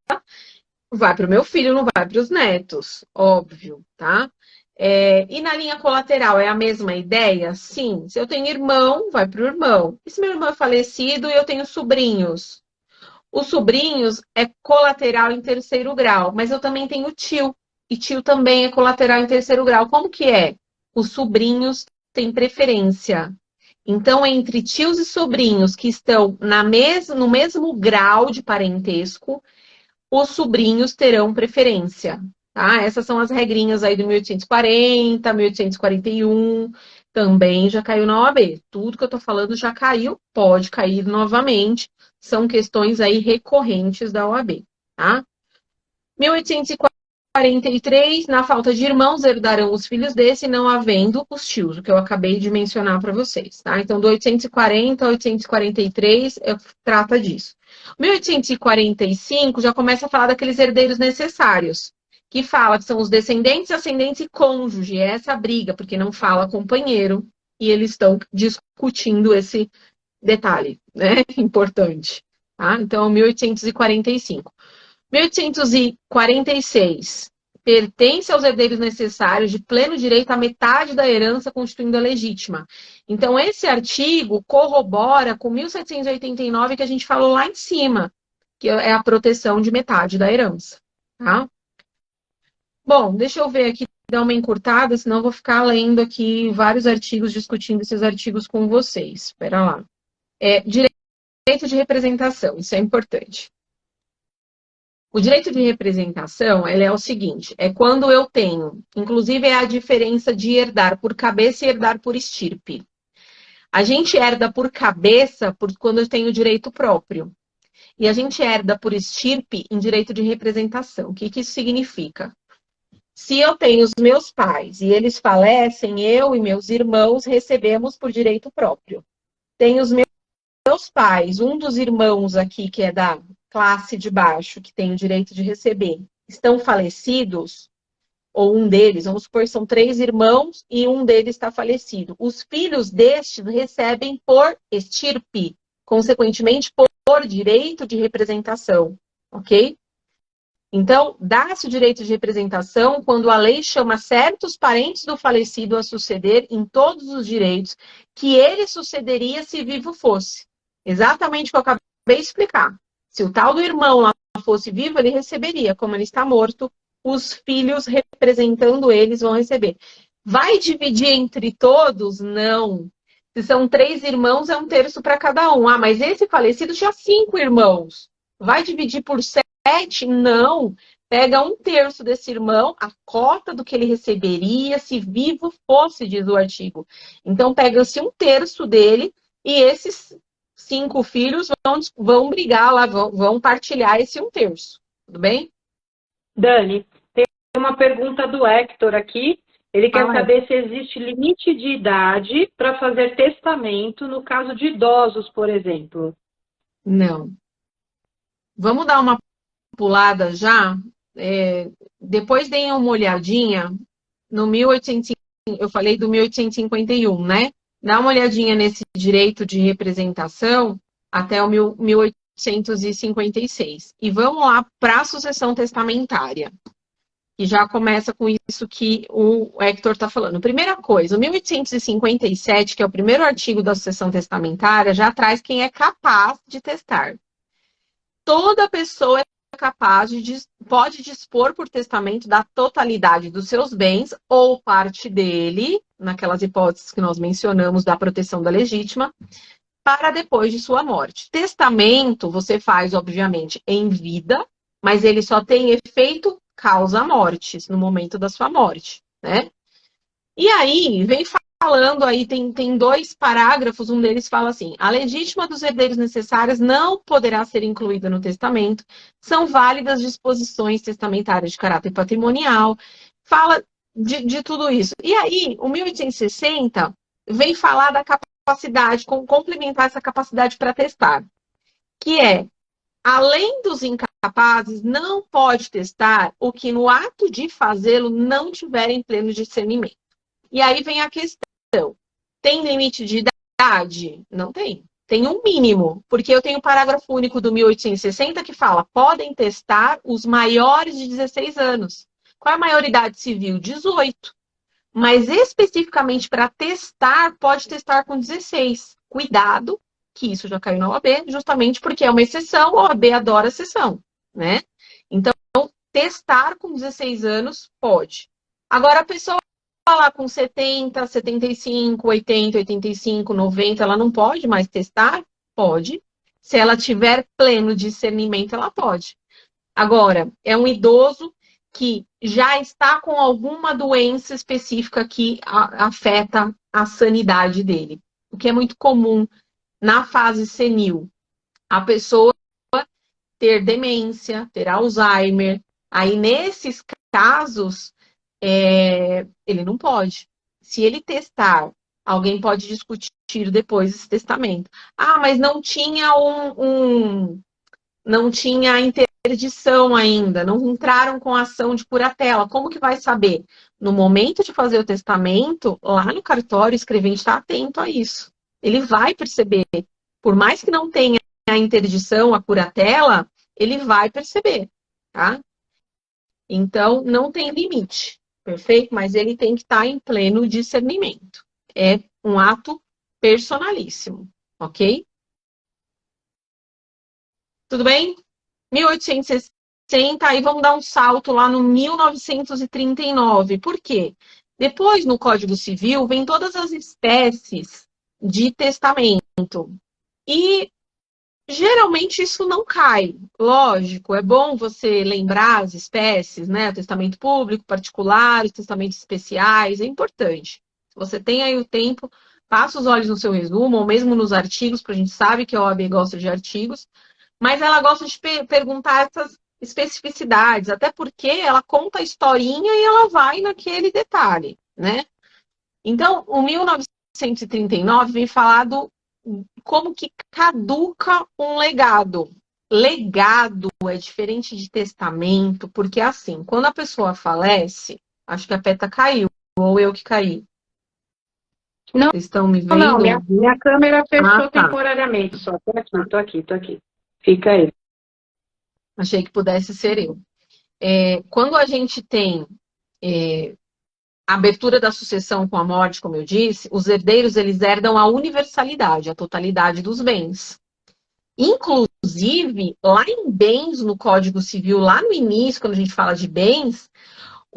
vai para o meu filho, não vai para os netos, óbvio, tá? E na linha colateral é a mesma ideia? Sim. Se eu tenho irmão, vai para o irmão. E se meu irmão é falecido e eu tenho sobrinhos? Os sobrinhos é colateral em terceiro grau, mas eu também tenho tio. E tio também é colateral em terceiro grau. Como que é? Os sobrinhos têm preferência. Então, entre tios e sobrinhos que estão no mesmo grau de parentesco, os sobrinhos terão preferência, tá? Essas são as regrinhas aí do 1840, 1841, também já caiu na OAB. Tudo que eu tô falando já caiu, pode cair novamente, são questões aí recorrentes da OAB, tá? 1843, na falta de irmãos, herdarão os filhos desse, não havendo os tios, o que eu acabei de mencionar para vocês, tá? Então, do 840 a 843, trata disso. 1845 já começa a falar daqueles herdeiros necessários, que fala que são os descendentes, ascendentes e cônjuge, é essa briga, porque não fala companheiro, e eles estão discutindo esse detalhe, né? Importante, tá? Então, 1845. 1846. Pertence aos herdeiros necessários de pleno direito à metade da herança constituindo a legítima. Então, esse artigo corrobora com 1789 que a gente falou lá em cima, que é a proteção de metade da herança. Tá? Bom, deixa eu ver aqui, dar uma encurtada, senão eu vou ficar lendo aqui vários artigos, discutindo esses artigos com vocês. Espera lá. Direito de representação, isso é importante. O direito de representação, ele é o seguinte, é quando eu tenho, inclusive é a diferença de herdar por cabeça e herdar por estirpe. A gente herda por cabeça quando eu tenho direito próprio. E a gente herda por estirpe em direito de representação. O que isso significa? Se eu tenho os meus pais e eles falecem, eu e meus irmãos recebemos por direito próprio. Tenho os meus pais, um dos irmãos aqui que é da classe de baixo, que tem o direito de receber, estão falecidos, ou um deles, vamos supor que são 3 irmãos e um deles está falecido. Os filhos destes recebem por estirpe, consequentemente por direito de representação, ok? Então, dá-se o direito de representação quando a lei chama certos parentes do falecido a suceder em todos os direitos que ele sucederia se vivo fosse. Exatamente o que eu acabei de explicar. Se o tal do irmão lá fosse vivo, ele receberia. Como ele está morto, os filhos representando eles vão receber. Vai dividir entre todos? Não. Se são 3 irmãos, é 1/3 para cada um. Ah, mas esse falecido tinha 5 irmãos. Vai dividir por 7? Não. Pega 1/3 desse irmão, a cota do que ele receberia se vivo fosse, diz o artigo. Então, pega-se 1/3 dele e esses 5 filhos vão brigar lá, vão partilhar esse 1/3. Tudo bem? Dani, tem uma pergunta do Hector aqui. Ele quer saber se existe limite de idade para fazer testamento no caso de idosos, por exemplo. Não. Vamos dar uma pulada já? Depois deem uma olhadinha no 1800, eu falei do 1851, né? Dá uma olhadinha nesse direito de representação até o 1856. E vamos lá para a sucessão testamentária. E já começa com isso que o Hector está falando. Primeira coisa, o 1857, que é o primeiro artigo da sucessão testamentária, já traz quem é capaz de testar. Toda pessoa é capaz pode dispor por testamento da totalidade dos seus bens ou parte dele, naquelas hipóteses que nós mencionamos da proteção da legítima, para depois de sua morte. Testamento você faz, obviamente, em vida, mas ele só tem efeito causa mortes, no momento da sua morte, né? E aí, vem falando aí, tem 2 parágrafos, um deles fala assim, a legítima dos herdeiros necessários não poderá ser incluída no testamento, são válidas disposições testamentárias de caráter patrimonial, fala de tudo isso. E aí, o 1860 vem falar da capacidade, complementar essa capacidade para testar, que é, além dos incapazes, não pode testar o que no ato de fazê-lo não tiver em pleno discernimento. E aí vem a questão, tem limite de idade? Não tem. Tem um mínimo, porque eu tenho o parágrafo único do 1860 que fala, podem testar os maiores de 16 anos. Qual é a maioridade civil? 18. Mas especificamente para testar, pode testar com 16. Cuidado, que isso já caiu na OAB, justamente porque é uma exceção, a OAB adora exceção, né? Então, testar com 16 anos pode. Agora, a pessoa lá com 70, 75, 80, 85, 90, ela não pode mais testar? Pode. Se ela tiver pleno discernimento, ela pode. Agora, é um idoso que já está com alguma doença específica que afeta a sanidade dele. O que é muito comum na fase senil. A pessoa ter demência, ter Alzheimer. Aí, nesses casos, ele não pode. Se ele testar, alguém pode discutir depois esse testamento. Ah, mas não tinha não tinha interdição ainda, não entraram com ação de curatela. Como que vai saber? No momento de fazer o testamento, lá no cartório, o escrevente está atento a isso. Ele vai perceber. Por mais que não tenha a interdição, a curatela, ele vai perceber, tá? Então, não tem limite, perfeito? Mas ele tem que estar em pleno discernimento. É um ato personalíssimo, ok? Tudo bem? 1860, aí vamos dar um salto lá no 1939. Por quê? Depois, no Código Civil, vem todas as espécies de testamento. E, geralmente, isso não cai. Lógico, é bom você lembrar as espécies, né? O testamento público, particular, os testamentos especiais, é importante. Se você tem aí o tempo, passa os olhos no seu resumo, ou mesmo nos artigos, porque a gente sabe que a OAB gosta de artigos. Mas ela gosta de perguntar essas especificidades, até porque ela conta a historinha e ela vai naquele detalhe, né? Então, o 1939 vem falar do como que caduca um legado. Legado é diferente de testamento, porque assim, quando a pessoa falece, acho que a peta caiu, ou eu que caí. Não, vocês estão me vendo? não, minha câmera fechou tá. temporariamente só. Tô aqui. Fica aí. Achei que pudesse ser eu. Quando a gente tem a abertura da sucessão com a morte, como eu disse, os herdeiros eles herdam a universalidade, a totalidade dos bens. Inclusive, lá em bens, no Código Civil, lá no início, quando a gente fala de bens,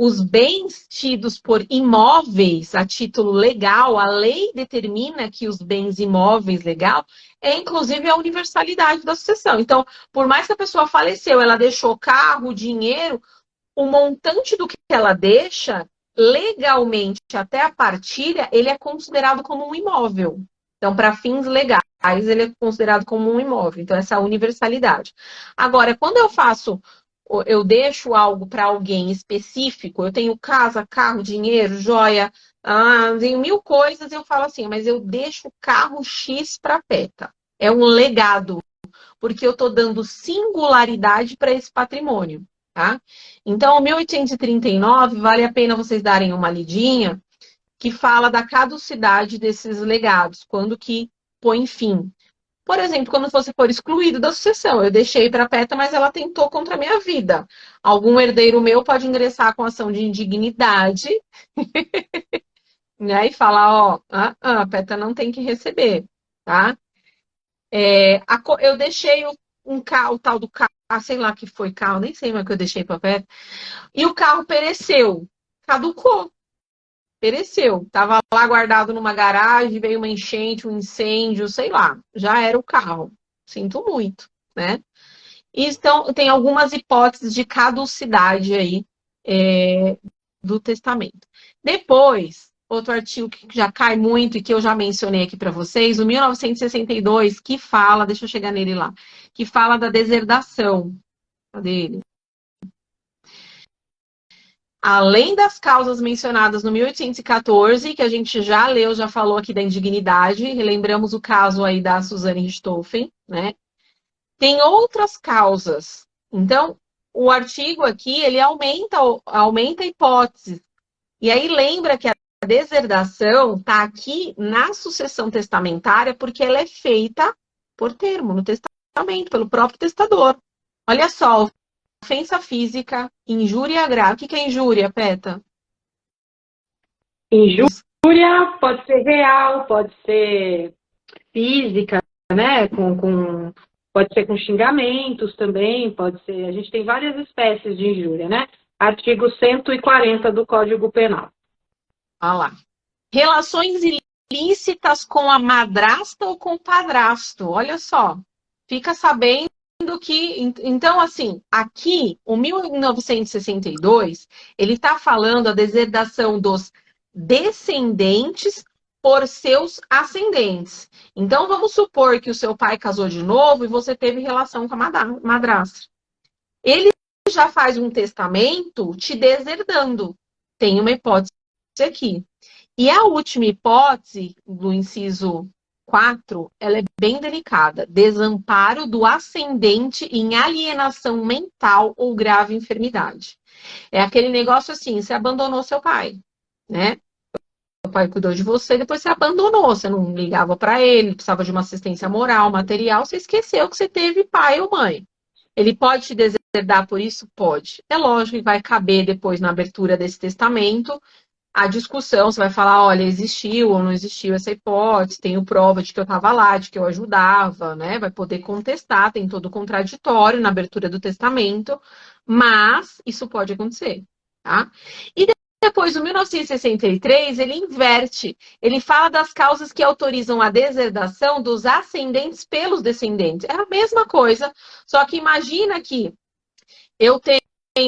os bens tidos por imóveis a título legal, a lei determina que os bens imóveis legal é inclusive a universalidade da sucessão. Então, por mais que a pessoa faleceu, ela deixou carro, dinheiro, o montante do que ela deixa, legalmente, até a partilha, ele é considerado como um imóvel. Então, para fins legais, ele é considerado como um imóvel. Então, essa universalidade. Agora, quando eu deixo algo para alguém específico, eu tenho casa, carro, dinheiro, joia, tenho 1000 coisas, eu falo assim, mas eu deixo o carro X para PETA. É um legado, porque eu estou dando singularidade para esse patrimônio, tá? Então, o 1839, vale a pena vocês darem uma lidinha, que fala da caducidade desses legados, quando que põe fim. Por exemplo, quando você for excluído da sucessão, eu deixei para a PETA, mas ela tentou contra a minha vida. Algum herdeiro meu pode ingressar com ação de indignidade, né, e falar, ó, a PETA não tem que receber, tá? Eu deixei um carro, o tal do carro, sei lá que foi carro, nem sei mais o que eu deixei para a PETA, e o carro pereceu, caducou. Pereceu. Tava lá guardado numa garagem, veio uma enchente, um incêndio, sei lá. Já era o carro. Sinto muito, né? Então, tem algumas hipóteses de caducidade aí do testamento. Depois, outro artigo que já cai muito e que eu já mencionei aqui para vocês, o 1962, que fala, deixa eu chegar nele lá, que fala da deserdação. Cadê ele? Além das causas mencionadas no 1814, que a gente já leu, já falou aqui da indignidade, relembramos o caso aí da Suzane Richthofen, né? Tem outras causas. Então, o artigo aqui, ele aumenta a hipótese. E aí lembra que a deserdação está aqui na sucessão testamentária porque ela é feita por termo, no testamento, pelo próprio testador. Olha só, ofensa física, injúria grave. O que é injúria, Peta? Injúria pode ser real, pode ser física, né? Pode ser com xingamentos também, pode ser. A gente tem várias espécies de injúria, né? Artigo 140 do Código Penal. Olha lá. Relações ilícitas com a madrasta ou com o padrasto. Olha só. Fica sabendo que, então, assim, aqui, o 1962, ele está falando a deserdação dos descendentes por seus ascendentes. Então, vamos supor que o seu pai casou de novo e você teve relação com a madrasta. Ele já faz um testamento te deserdando. Tem uma hipótese aqui. E a última hipótese, do inciso 4, ela é bem delicada. Desamparo do ascendente em alienação mental ou grave enfermidade. É aquele negócio assim, você abandonou seu pai, né? Seu pai cuidou de você, depois você abandonou, você não ligava para ele, precisava de uma assistência moral, material, você esqueceu que você teve pai ou mãe. Ele pode te deserdar por isso? Pode. É lógico que vai caber depois na abertura desse testamento a discussão, você vai falar, olha, existiu ou não existiu essa hipótese, tenho prova de que eu estava lá, de que eu ajudava, né? Vai poder contestar, tem todo o contraditório na abertura do testamento, mas isso pode acontecer, tá? E depois, o 1963, ele inverte, ele fala das causas que autorizam a deserdação dos ascendentes pelos descendentes. É a mesma coisa, só que imagina que eu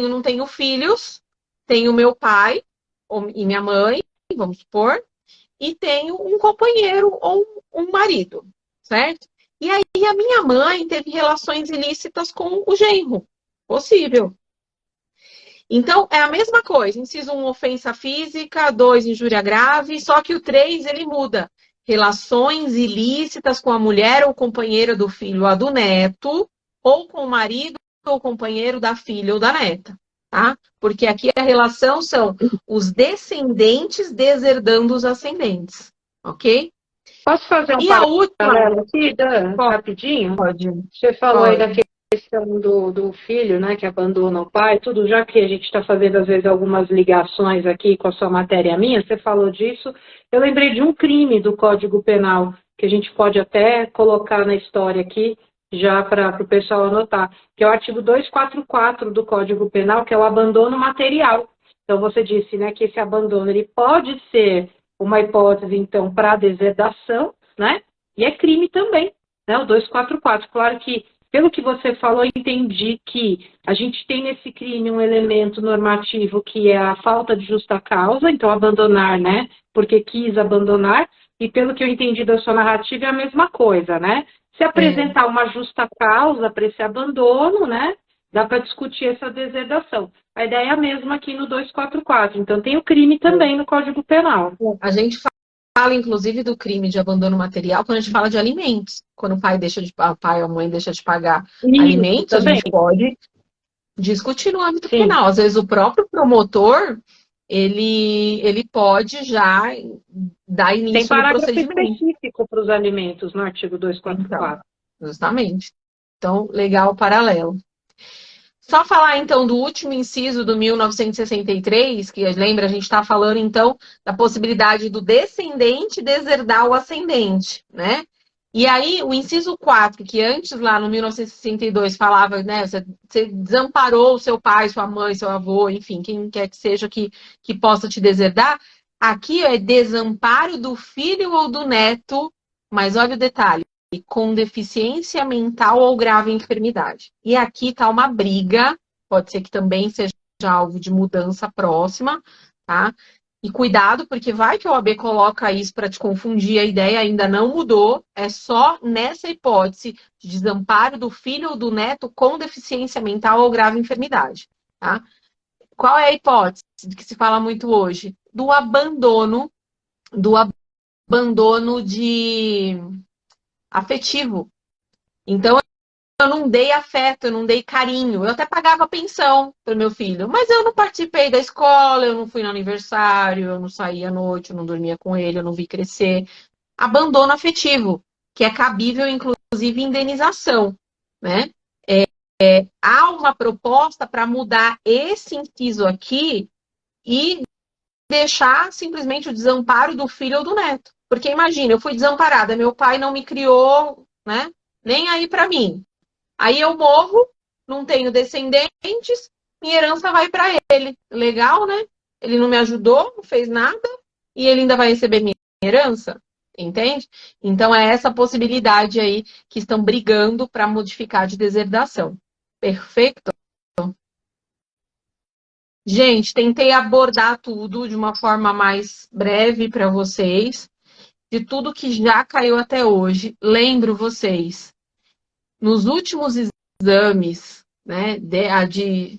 não tenho filhos, tenho meu pai, e minha mãe, vamos supor, e tenho um companheiro ou um marido, certo? E aí a minha mãe teve relações ilícitas com o genro, possível. Então, é a mesma coisa, inciso 1, ofensa física, 2, injúria grave, só que o 3, ele muda. Relações ilícitas com a mulher ou companheira do filho ou do neto, ou com o marido ou companheiro da filha ou da neta. Tá? Porque aqui a relação são os descendentes deserdando os ascendentes, ok? Posso fazer um paralelo aqui, Dan, rapidinho? Pode. Você falou aí da questão do filho, né, que abandona o pai, tudo, já que a gente está fazendo, às vezes, algumas ligações aqui com a sua matéria minha, você falou disso, eu lembrei de um crime do Código Penal, que a gente pode até colocar na história aqui, já para o pessoal anotar, que é o artigo 244 do Código Penal, que é o abandono material. Então, você disse, né, que esse abandono ele pode ser uma hipótese, então, para deserdação, né? E é crime também, né? O 244. Claro que, pelo que você falou, eu entendi que a gente tem nesse crime um elemento normativo que é a falta de justa causa, então abandonar, né? Porque quis abandonar, e pelo que eu entendi da sua narrativa é a mesma coisa, né? Se apresentar uma justa causa para esse abandono, né? Dá para discutir essa deserdação. A ideia é a mesma aqui no 244. Então, tem o crime também no Código Penal. A gente fala, inclusive, do crime de abandono material quando a gente fala de alimentos. Quando o pai ou a mãe deixa de pagar alimentos, também. A gente pode discutir no âmbito penal. Às vezes, o próprio promotor, ele pode já dar início no procedimento. Tem parágrafo específico para os alimentos no artigo 244. Então, justamente. Então, legal o paralelo. Só falar, então, do último inciso do 1963, que lembra, a gente está falando, então, da possibilidade do descendente deserdar o ascendente, né? E aí, o inciso 4, que antes, lá no 1962, falava, né, você desamparou o seu pai, sua mãe, seu avô, enfim, quem quer que seja que possa te deserdar, aqui é desamparo do filho ou do neto, mas olha o detalhe, com deficiência mental ou grave enfermidade. E aqui está uma briga, pode ser que também seja alvo de mudança próxima, tá? E cuidado, porque vai que a OAB coloca isso para te confundir, a ideia ainda não mudou, é só nessa hipótese de desamparo do filho ou do neto com deficiência mental ou grave enfermidade, tá? Qual é a hipótese que se fala muito hoje? Do abandono de afetivo. Então, eu não dei afeto, eu não dei carinho. Eu até pagava pensão para o meu filho, mas eu não participei da escola, eu não fui no aniversário, eu não saía à noite, eu não dormia com ele, eu não vi crescer. Abandono afetivo, que é cabível, inclusive, indenização, né? Há uma proposta para mudar esse inciso aqui e deixar simplesmente o desamparo do filho ou do neto. Porque imagina, eu fui desamparada, meu pai não me criou, né? Nem aí para mim. Aí eu morro, não tenho descendentes, minha herança vai para ele. Legal, né? Ele não me ajudou, não fez nada, e ele ainda vai receber minha herança, entende? Então é essa possibilidade aí que estão brigando para modificar de deserdação. Perfeito? Gente, tentei abordar tudo de uma forma mais breve para vocês, de tudo que já caiu até hoje. Lembro vocês, nos últimos exames, né, de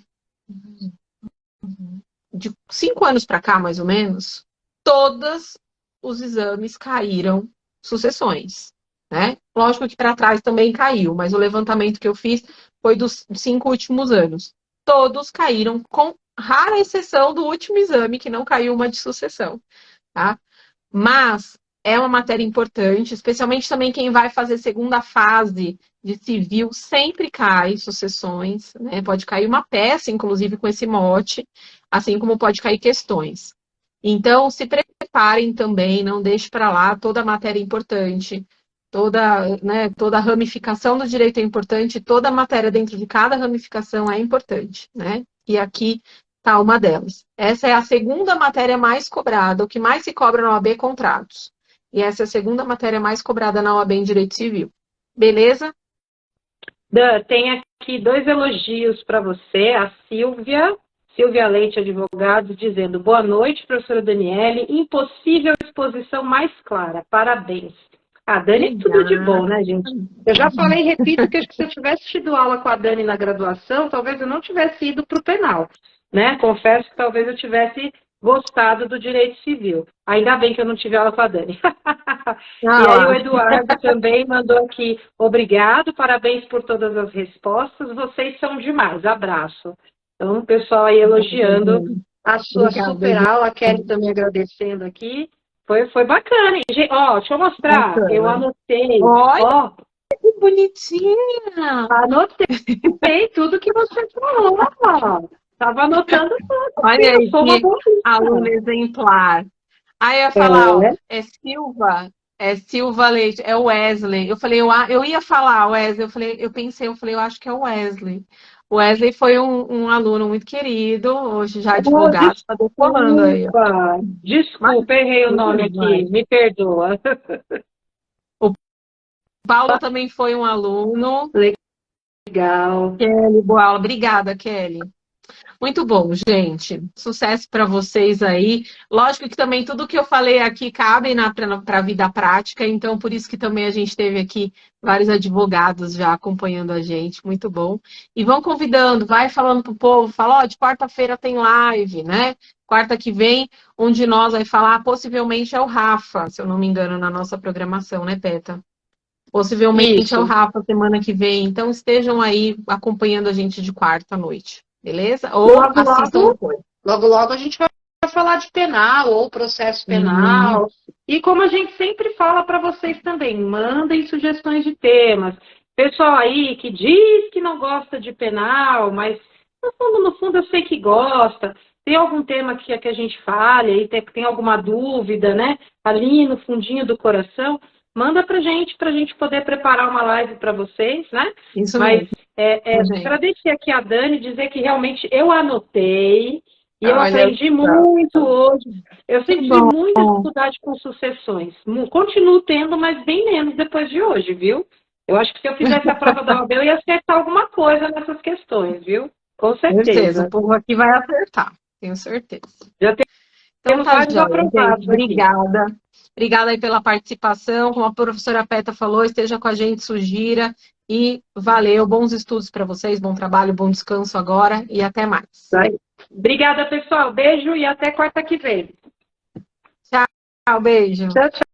5 anos para cá, mais ou menos, todos os exames caíram sucessões, né? Lógico que para trás também caiu, mas o levantamento que eu fiz foi dos 5 últimos anos. Todos caíram, com rara exceção do último exame, que não caiu uma de sucessão, tá? Mas é uma matéria importante, especialmente também quem vai fazer segunda fase de civil, sempre cai sucessões, né? Pode cair uma peça, inclusive, com esse mote, assim como pode cair questões. Então, se preparem também, não deixe para lá, toda a matéria é importante, toda a ramificação do direito é importante, toda a matéria dentro de cada ramificação é importante, né? E aqui está uma delas. Essa é a segunda matéria mais cobrada, o que mais se cobra na OAB é contratos. E essa é a segunda matéria mais cobrada na OAB em Direito Civil. Beleza? Dan, tem aqui 2 elogios para você. A Silvia Leite, advogado, dizendo: boa noite, professora Daniele. Impossível exposição mais clara. Parabéns. A Dani é tudo de bom, né, gente? Eu já falei e repito que acho que se eu tivesse tido aula com a Dani na graduação, talvez eu não tivesse ido para o penal, né? Confesso que talvez eu tivesse gostado do direito civil. Ainda bem que eu não tive aula com a Dani. E aí o Eduardo também mandou aqui: obrigado, parabéns por todas as respostas, vocês são demais, abraço. Então, o pessoal aí elogiando a sua super aula, a Kelly também agradecendo aqui. Foi bacana, hein? Gente, ó, deixa eu mostrar. Bacana. Eu anotei. Olha, que bonitinha! Anotei tudo que você falou. Estava anotando tudo. Olha aí, que aluno exemplar. Aí eu ia falar, ó, é Silva Leite, é o Wesley. Eu falei, eu ia falar Wesley, eu pensei, eu acho que é o Wesley. O Wesley foi um aluno muito querido, hoje já advogado, está decolando aí. Desculpa, errei o nome aqui, me perdoa. O Paulo também foi um aluno. Legal. Kelly, boa aula. Obrigada, Kelly. Muito bom, gente. Sucesso para vocês aí. Lógico que também tudo que eu falei aqui cabe para a vida prática, então por isso que também a gente teve aqui vários advogados já acompanhando a gente. Muito bom. E vão convidando, vai falando pro povo, fala, ó, de quarta-feira tem live, né? Quarta que vem, um de nós vai falar, possivelmente é o Rafa, se eu não me engano, na nossa programação, né, Peta? Possivelmente é o Rafa semana que vem. Então estejam aí acompanhando a gente de quarta à noite. Beleza? Ou assistam depois. Logo a gente vai falar de penal ou processo penal. E como a gente sempre fala para vocês também, mandem sugestões de temas. Pessoal aí que diz que não gosta de penal, mas no fundo eu sei que gosta. Tem algum tema que a gente fale, aí tem alguma dúvida, né? Ali no fundinho do coração, manda pra gente poder preparar uma live para vocês, né? Isso mas mesmo. Agradecer aqui a Dani, dizer que realmente eu anotei e eu aprendi muito hoje. Eu sempre tive muita dificuldade com sucessões. Continuo tendo, mas bem menos depois de hoje, viu? Eu acho que se eu fizesse a prova da OAB, eu ia acertar alguma coisa nessas questões, viu? Com certeza. O povo aqui vai acertar, tenho certeza. Já temos vários aprovados. Obrigada. Obrigada aí pela participação. Como a professora Peta falou, esteja com a gente, sugira. E valeu, bons estudos para vocês, bom trabalho, bom descanso agora e até mais. Obrigada, pessoal. Beijo e até quarta que vem. Tchau, beijo. Tchau, tchau.